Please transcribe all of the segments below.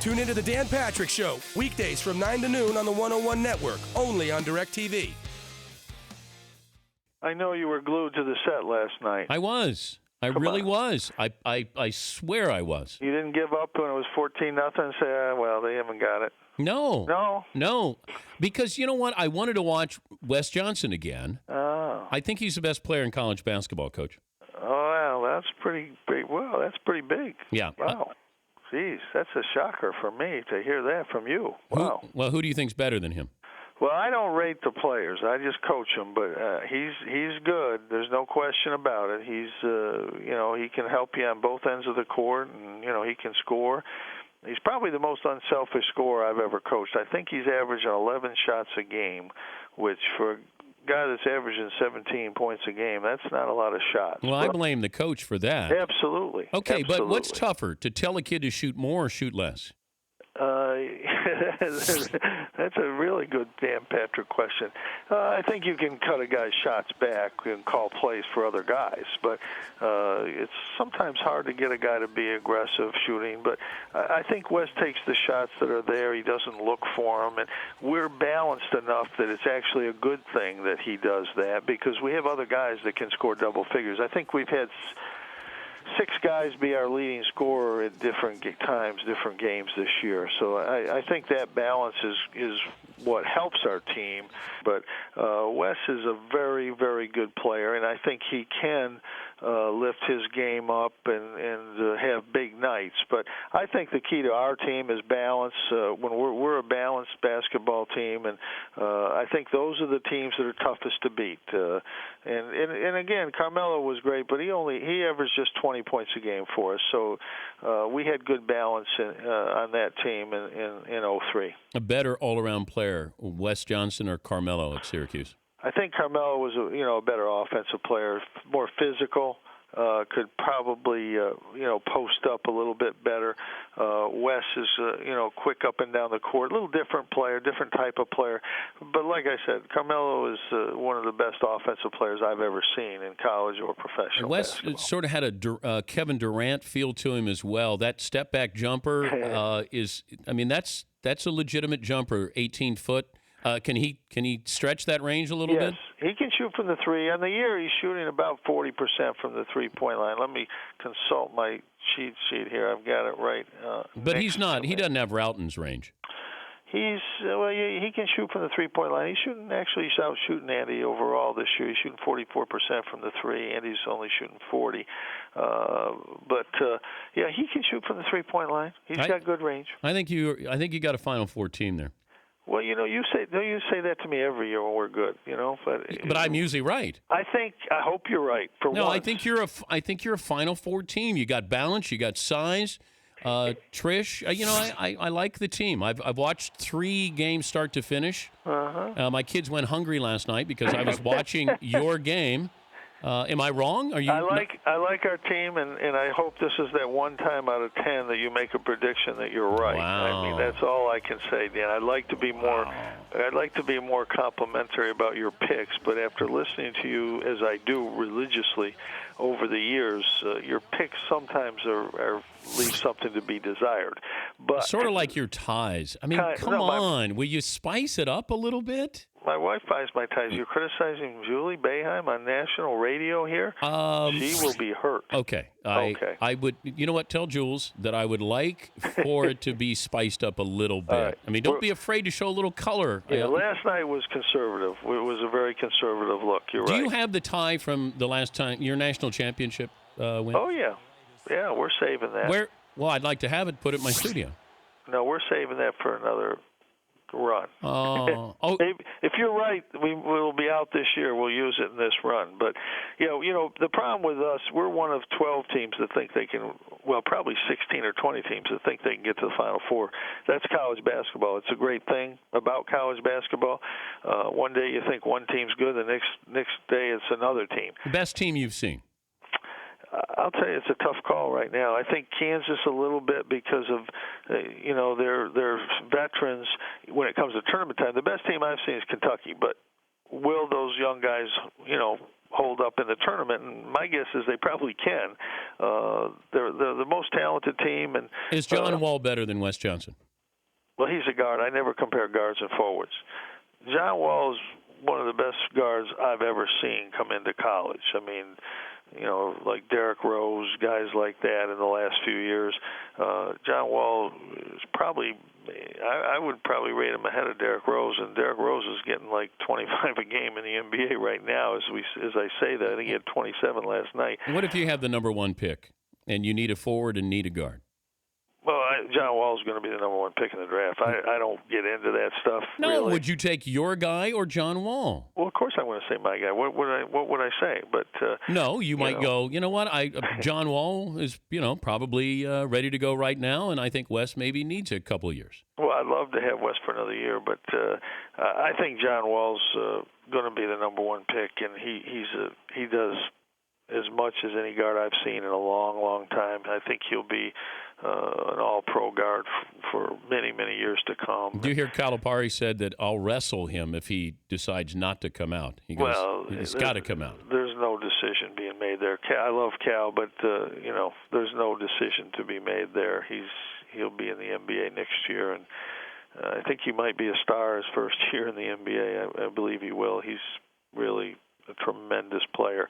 Tune into the Dan Patrick Show, weekdays from 9 to noon on the 101 Network, only on DirecTV. I know you were glued to the set last night. I was. I really was. I swear I was. You didn't give up when it was 14-0 and say, well, they haven't got it. No. Because you know what? I wanted to watch Wes Johnson again. Oh. I think he's the best player in college basketball, Coach. Oh, well, that's pretty big. Well, that's pretty big. Yeah. Wow. Geez, that's a shocker for me to hear that from you. Wow. Who do you think's better than him? Well, I don't rate the players. I just coach them, but he's good. There's no question about it. He's he can help you on both ends of the court, and he can score. He's probably the most unselfish scorer I've ever coached. I think he's averaging 11 shots a game, which for a guy that's averaging 17 points a game, that's not a lot of shots. Well, I blame the coach for that. Absolutely. Okay, Absolutely. But what's tougher, to tell a kid to shoot more or shoot less? That's a really good Dan Patrick question. I think you can cut a guy's shots back and call plays for other guys, but it's sometimes hard to get a guy to be aggressive shooting. But I think Wes takes the shots that are there. He doesn't look for them, and we're balanced enough that it's actually a good thing that he does that, because we have other guys that can score double figures. I think we've had 6 guys be our leading scorer at different times, different games this year. So I think that balance is what helps our team. But Wes is a very, very good player, and I think he can lift his game up and have big nights. But I think the key to our team is balance. When we're a balanced basketball team, and I think those are the teams that are toughest to beat. And again, Carmelo was great, but he averaged just 20 points a game for us. So we had good balance on that team in 03. A better all-around player, Wes Johnson or Carmelo at Syracuse? I think Carmelo was a better offensive player, more physical, could probably post up a little bit better. Wes is quick up and down the court, a little different player, different type of player. But like I said, Carmelo is one of the best offensive players I've ever seen in college or professional basketball. Wes sort of had a Kevin Durant feel to him as well. That step back jumper that's a legitimate jumper, 18 foot. Can he stretch that range a little bit? Yes, he can shoot from the three. On the year, he's shooting about 40% from the three-point line. Let me consult my cheat sheet here. I've got it right. But he's not. He doesn't have Routen's range. He can shoot from the three-point line. He's out shooting Andy overall this year. He's shooting 44% from the three. Andy's only shooting 40. He can shoot from the three-point line. He's got good range. I think you got a Final Four team there. Well, you say that to me every year when we're good, But I'm usually right. I hope you're right. Once. I think you're a Final Four team. You got balance. You got size. Trish, I like the team. I've watched 3 games start to finish. My kids went hungry last night because I was watching your game. Am I wrong? I like our team, and I hope this is that one time out of 10 that you make a prediction that you're right. Wow. I mean, that's all I can say, Dan. I'd like to be more complimentary about your picks, but after listening to you as I do religiously over the years, your picks sometimes leave something to be desired. But sort of like your ties. I mean, come on. Will you spice it up a little bit? My wife buys my ties. You're criticizing Julie Boeheim on national radio here? She will be hurt. Okay. I would, you know what, tell Jules that I would like for it to be spiced up a little bit. Right. I mean, don't be afraid to show a little color. Yeah, last night was conservative. It was a very conservative look. You're right. Do you have the tie from the last time, your national championship win? Oh, yeah. Yeah, we're saving that. Well, I'd like to have it put at my studio. No, we're saving that for another run. If you're right, we'll be out this year. We'll use it in this run. But the problem with us, we're one of 12 teams that think they can. Well, probably 16 or 20 teams that think they can get to the Final Four. That's college basketball. It's a great thing about college basketball. One day you think one team's good, the next day it's another team. The best team you've seen? I'll tell you, it's a tough call right now. I think Kansas a little bit because of, their veterans when it comes to tournament time. The best team I've seen is Kentucky, but will those young guys, hold up in the tournament, and my guess is they probably can. They're the most talented team. And is John Wall better than Wes Johnson? Well, he's a guard. I never compare guards and forwards. John Wall is one of the best guards I've ever seen come into college. I mean, like Derrick Rose, guys like that in the last few years. John Wall is probably, I would probably rate him ahead of Derrick Rose, and Derrick Rose is getting like 25 a game in the NBA right now. As I say that, I think he had 27 last night. What if you have the number 1 pick and you need a forward and need a guard? Well, John Wall is going to be the number 1 pick in the draft. I don't get into that stuff. No, really. Would you take your guy or John Wall? Well, of course I'm going to say my guy. What would I say? But no, you might go. You know what? John Wall is probably ready to go right now, and I think Wes maybe needs a couple of years. Well, I'd love to have Wes for another year, but I think John Wall's going to be the number 1 pick, and he does as much as any guard I've seen in a long, long time. I think he'll be an all-pro guard for many, many years to come. Do you hear Calipari said that I'll wrestle him if he decides not to come out? He goes, he's got to come out. There's no decision being made there. I love Cal, but there's no decision to be made there. He'll be in the NBA next year, and I think he might be a star his first year in the NBA. I believe he will. He's really a tremendous player.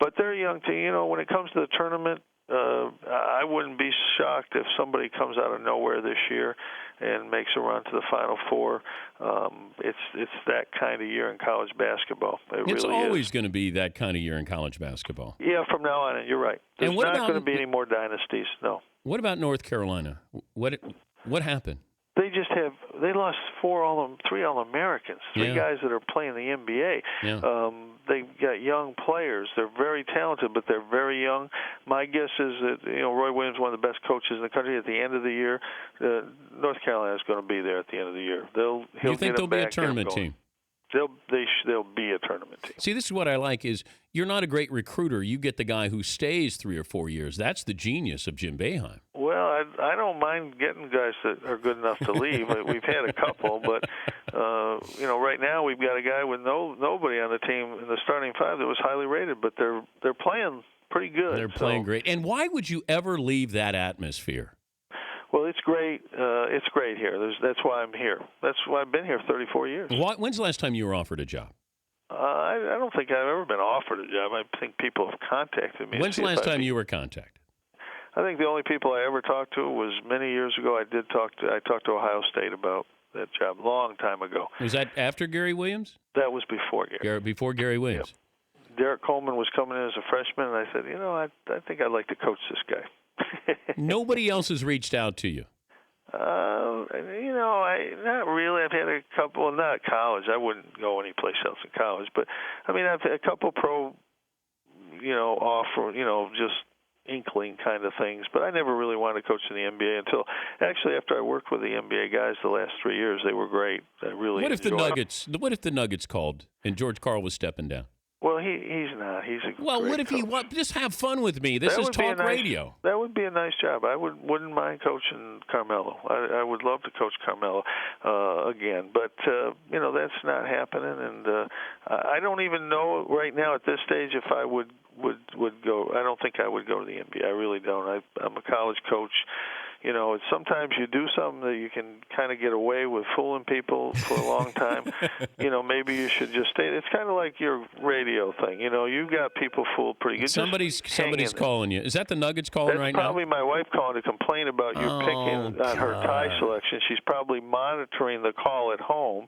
But they're a young team. When it comes to the tournament, I wouldn't be shocked if somebody comes out of nowhere this year and makes a run to the Final Four. It's that kind of year in college basketball. It's really always going to be that kind of year in college basketball. Yeah, from now on, you're right. There's not going to be any more dynasties, no. What about North Carolina? What happened? They lost three All-Americans, three guys that are playing the NBA. Yeah. They've got young players. They're very talented, but they're very young. My guess is that Roy Williams is one of the best coaches in the country. At the end of the year, North Carolina is going to be there at the end of the year. You think they'll be a tournament team? They'll be a tournament team. See, this is what I like is you're not a great recruiter. You get the guy who stays 3 or 4 years. That's the genius of Jim Boeheim. Well, I don't mind getting guys that are good enough to leave. We've had a couple, but right now we've got a guy with nobody on the team in the starting 5 that was highly rated, but they're playing pretty good. They're playing great. And why would you ever leave that atmosphere? Well, it's great. It's great here. That's why I'm here. That's why I've been here 34 years. When's the last time you were offered a job? I don't think I've ever been offered a job. I think people have contacted me. When's the last time you were contacted? I think the only people I ever talked to was many years ago. I talked to Ohio State about that job a long time ago. Was that after Gary Williams? That was before Gary. Before Gary Williams. Yep. Derek Coleman was coming in as a freshman, and I said, I think I'd like to coach this guy. Nobody else has reached out to you. Not really. I've had a couple. Not at college. I wouldn't go anyplace else in college. But I mean, I've had a couple pro, offer, just inkling kind of things. But I never really wanted to coach in the NBA until actually after I worked with the NBA guys the last 3 years. They were great. I really. What if the Nuggets called and George Karl was stepping down? Well, he's not. He's a well. Great what if coach. Just have fun with me? This is talk radio. That would be a nice job. I wouldn't mind coaching Carmelo. I would love to coach Carmelo again, but that's not happening. And I don't even know right now at this stage if I would go. I don't think I would go to the NBA. I really don't. I'm a college coach. Sometimes you do something that you can kind of get away with fooling people for a long time. Maybe you should just stay. It's kind of like your radio thing. You got people fooled pretty good. Somebody's calling you. Is that the Nuggets calling right now? That's probably my wife calling to complain about you picking on her tie selection. She's probably monitoring the call at home,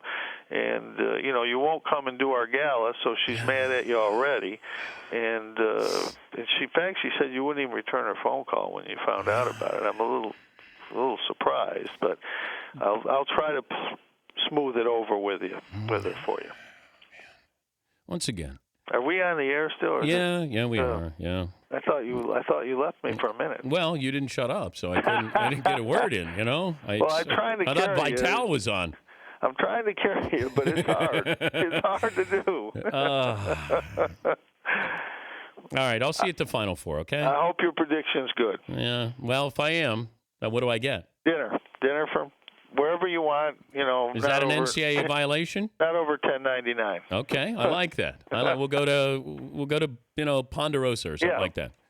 and you won't come and do our gala, so she's mad at you already. And in fact, she said you wouldn't even return her phone call when you found out about it. I'm a little surprised, but I'll try to smooth it over with her for you. Once again, are we on the air still? Or yeah, we are. Yeah. I thought you left me for a minute. Well, you didn't shut up, so I didn't get a word in. Well, I'm trying to. I thought Vital was on. I'm trying to carry you, but it's hard. It's hard to do. All right, I'll see you at the Final Four, okay? I hope your prediction's good. Yeah, well, if I am, what do I get? Dinner from wherever you want. Is that an NCAA violation? Not over 10.99. Okay, I like that. We'll go to Ponderosa or something like that.